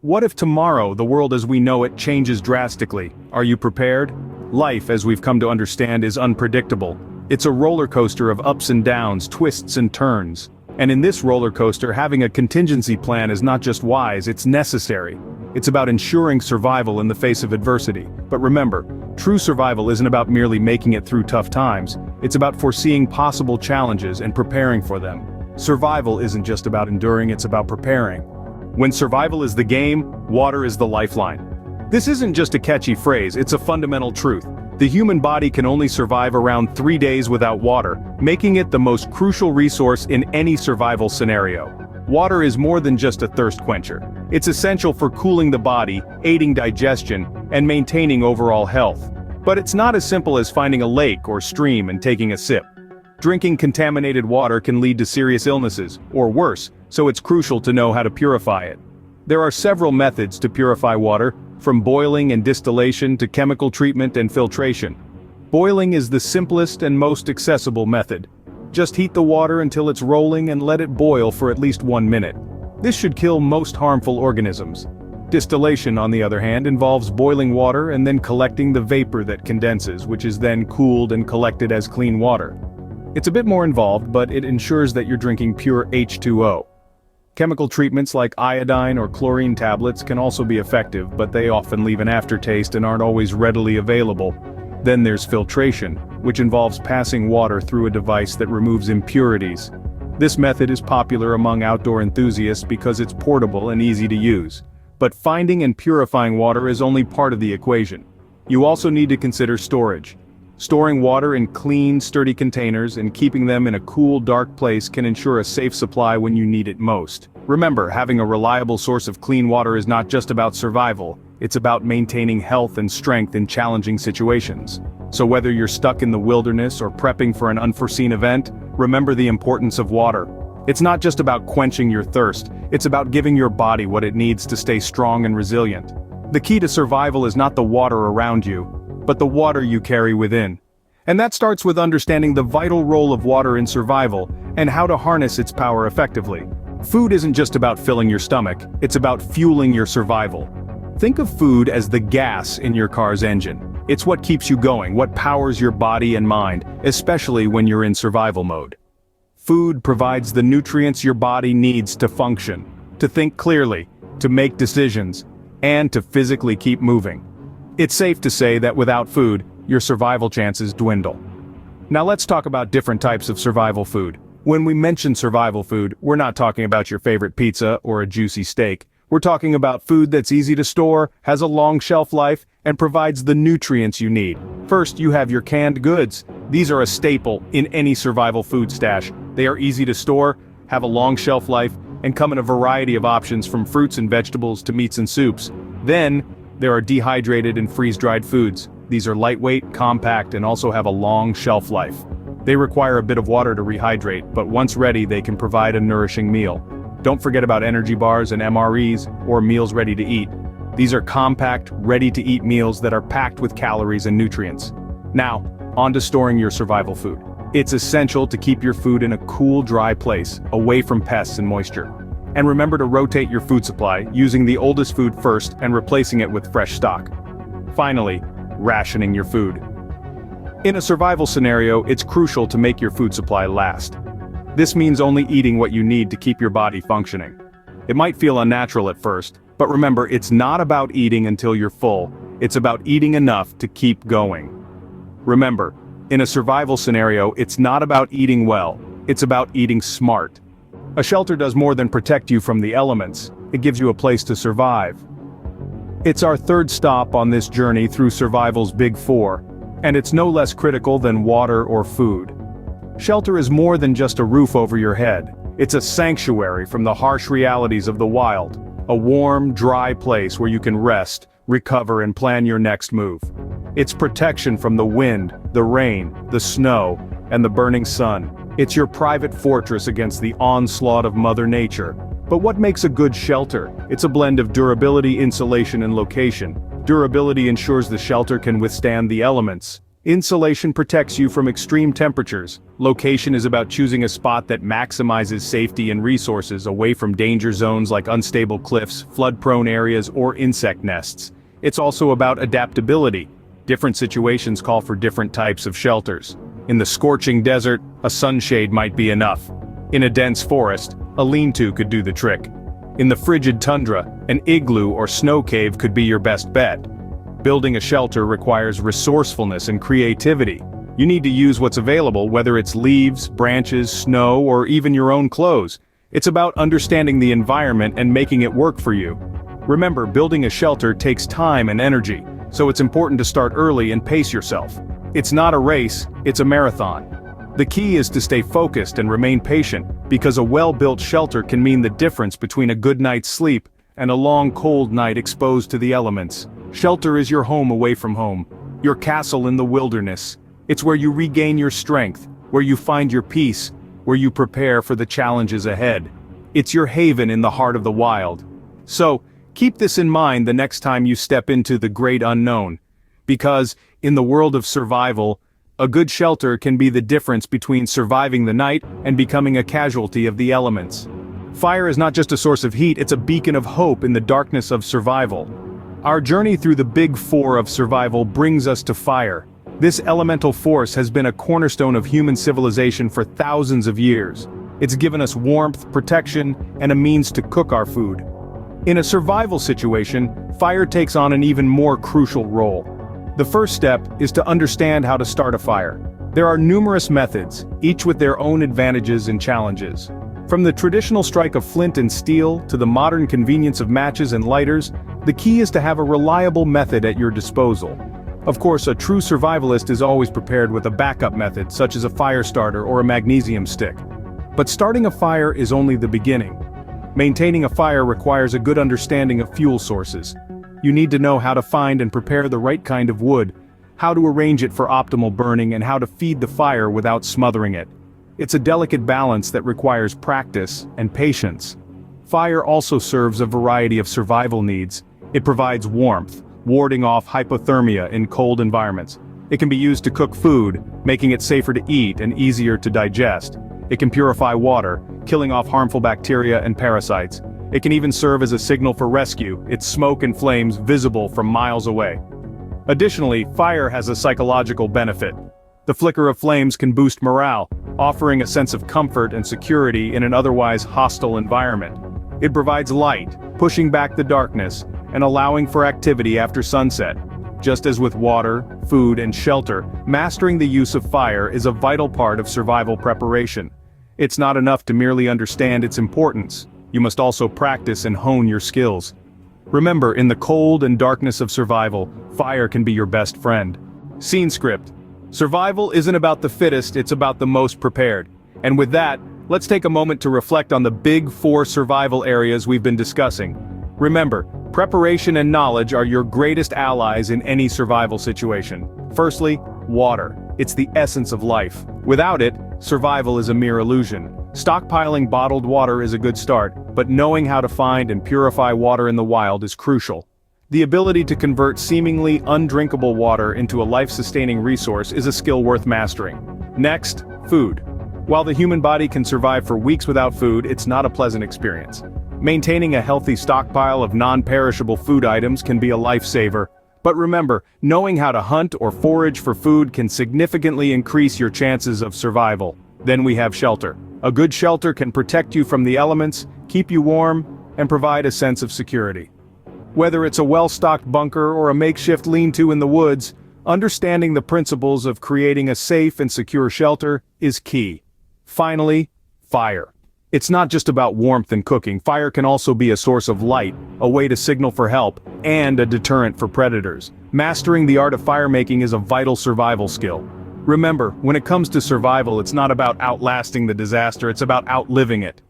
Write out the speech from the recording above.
What if tomorrow the world as we know it changes drastically? Are you prepared? Life, as we've come to understand, is unpredictable. It's a roller coaster of ups and downs, twists and turns. And in this roller coaster, having a contingency plan is not just wise, it's necessary. It's about ensuring survival in the face of adversity. But remember, true survival isn't about merely making it through tough times. It's about foreseeing possible challenges and preparing for them. Survival isn't just about enduring, it's about preparing. When survival is the game, water is the lifeline. This isn't just a catchy phrase, it's a fundamental truth. The human body can only survive around 3 days without water, making it the most crucial resource in any survival scenario. Water is more than just a thirst quencher. It's essential for cooling the body, aiding digestion, and maintaining overall health. But it's not as simple as finding a lake or stream and taking a sip. Drinking contaminated water can lead to serious illnesses, or worse, so it's crucial to know how to purify it. There are several methods to purify water, from boiling and distillation to chemical treatment and filtration. Boiling is the simplest and most accessible method. Just heat the water until it's rolling and let it boil for at least 1 minute. This should kill most harmful organisms. Distillation, on the other hand, involves boiling water and then collecting the vapor that condenses, which is then cooled and collected as clean water. It's a bit more involved, but it ensures that you're drinking pure H2O. Chemical treatments like iodine or chlorine tablets can also be effective, but they often leave an aftertaste and aren't always readily available. Then there's filtration, which involves passing water through a device that removes impurities. This method is popular among outdoor enthusiasts because it's portable and easy to use. But finding and purifying water is only part of the equation. You also need to consider storage. Storing water in clean, sturdy containers and keeping them in a cool, dark place can ensure a safe supply when you need it most. Remember, having a reliable source of clean water is not just about survival, it's about maintaining health and strength in challenging situations. So whether you're stuck in the wilderness or prepping for an unforeseen event, remember the importance of water. It's not just about quenching your thirst, it's about giving your body what it needs to stay strong and resilient. The key to survival is not the water around you, but the water you carry within. And that starts with understanding the vital role of water in survival and how to harness its power effectively. Food isn't just about filling your stomach, it's about fueling your survival. Think of food as the gas in your car's engine. It's what keeps you going, what powers your body and mind, especially when you're in survival mode. Food provides the nutrients your body needs to function, to think clearly, to make decisions, and to physically keep moving. It's safe to say that without food, your survival chances dwindle. Now let's talk about different types of survival food. When we mention survival food, we're not talking about your favorite pizza or a juicy steak. We're talking about food that's easy to store, has a long shelf life, and provides the nutrients you need. First, you have your canned goods. These are a staple in any survival food stash. They are easy to store, have a long shelf life, and come in a variety of options from fruits and vegetables to meats and soups. Then, there are dehydrated and freeze-dried foods. These are lightweight, compact, and also have a long shelf life. They require a bit of water to rehydrate, but once ready they can provide a nourishing meal. Don't forget about energy bars and MREs, or meals ready to eat. These are compact, ready-to-eat meals that are packed with calories and nutrients. Now, on to storing your survival food. It's essential to keep your food in a cool, dry place, away from pests and moisture. And remember to rotate your food supply, using the oldest food first and replacing it with fresh stock. Finally, rationing your food. In a survival scenario, it's crucial to make your food supply last. This means only eating what you need to keep your body functioning. It might feel unnatural at first, but remember, it's not about eating until you're full, it's about eating enough to keep going. Remember, in a survival scenario, it's not about eating well, it's about eating smart. A shelter does more than protect you from the elements, it gives you a place to survive. It's our third stop on this journey through survival's Big Four, and it's no less critical than water or food. Shelter is more than just a roof over your head, it's a sanctuary from the harsh realities of the wild, a warm, dry place where you can rest, recover, and plan your next move. It's protection from the wind, the rain, the snow, and the burning sun. It's your private fortress against the onslaught of Mother Nature. But what makes a good shelter? It's a blend of durability, insulation, and location. Durability ensures the shelter can withstand the elements. Insulation protects you from extreme temperatures. Location is about choosing a spot that maximizes safety and resources away from danger zones like unstable cliffs, flood-prone areas, or insect nests. It's also about adaptability. Different situations call for different types of shelters. In the scorching desert, a sunshade might be enough. In a dense forest, a lean-to could do the trick. In the frigid tundra, an igloo or snow cave could be your best bet. Building a shelter requires resourcefulness and creativity. You need to use what's available, whether it's leaves, branches, snow, or even your own clothes. It's about understanding the environment and making it work for you. Remember, building a shelter takes time and energy, so it's important to start early and pace yourself. It's not a race, it's a marathon. The key is to stay focused and remain patient, because a well-built shelter can mean the difference between a good night's sleep and a long cold night exposed to the elements. Shelter is your home away from home, your castle in the wilderness. It's where you regain your strength, where you find your peace, where you prepare for the challenges ahead. It's your haven in the heart of the wild. So, keep this in mind the next time you step into the great unknown. Because, in the world of survival, a good shelter can be the difference between surviving the night and becoming a casualty of the elements. Fire is not just a source of heat, it's a beacon of hope in the darkness of survival. Our journey through the big four of survival brings us to fire. This elemental force has been a cornerstone of human civilization for thousands of years. It's given us warmth, protection, and a means to cook our food. In a survival situation, fire takes on an even more crucial role. The first step is to understand how to start a fire. There are numerous methods, each with their own advantages and challenges. From the traditional strike of flint and steel to the modern convenience of matches and lighters, the key is to have a reliable method at your disposal. Of course, a true survivalist is always prepared with a backup method, such as a fire starter or a magnesium stick. But starting a fire is only the beginning. Maintaining a fire requires a good understanding of fuel sources. You need to know how to find and prepare the right kind of wood, how to arrange it for optimal burning, and how to feed the fire without smothering it. It's a delicate balance that requires practice and patience. Fire also serves a variety of survival needs. It provides warmth, warding off hypothermia in cold environments. It can be used to cook food, making it safer to eat and easier to digest. It can purify water, killing off harmful bacteria and parasites. It can even serve as a signal for rescue, its smoke and flames visible from miles away. Additionally, fire has a psychological benefit. The flicker of flames can boost morale, offering a sense of comfort and security in an otherwise hostile environment. It provides light, pushing back the darkness, and allowing for activity after sunset. Just as with water, food, and shelter, mastering the use of fire is a vital part of survival preparation. It's not enough to merely understand its importance. You must also practice and hone your skills. Remember, in the cold and darkness of survival, fire can be your best friend. Scene script. Survival isn't about the fittest, it's about the most prepared. And with that, let's take a moment to reflect on the big four survival areas we've been discussing. Remember, preparation and knowledge are your greatest allies in any survival situation. Firstly, water. It's the essence of life. Without it, survival is a mere illusion. Stockpiling bottled water is a good start, but knowing how to find and purify water in the wild is crucial. The ability to convert seemingly undrinkable water into a life-sustaining resource is a skill worth mastering. Next, food. While the human body can survive for weeks without food, it's not a pleasant experience. Maintaining a healthy stockpile of non-perishable food items can be a lifesaver. But remember, knowing how to hunt or forage for food can significantly increase your chances of survival. Then we have shelter. A good shelter can protect you from the elements, keep you warm, and provide a sense of security. Whether it's a well-stocked bunker or a makeshift lean-to in the woods, understanding the principles of creating a safe and secure shelter is key. Finally, fire. It's not just about warmth and cooking. Fire can also be a source of light, a way to signal for help, and a deterrent for predators. Mastering the art of firemaking is a vital survival skill. Remember, when it comes to survival, it's not about outlasting the disaster, it's about outliving it.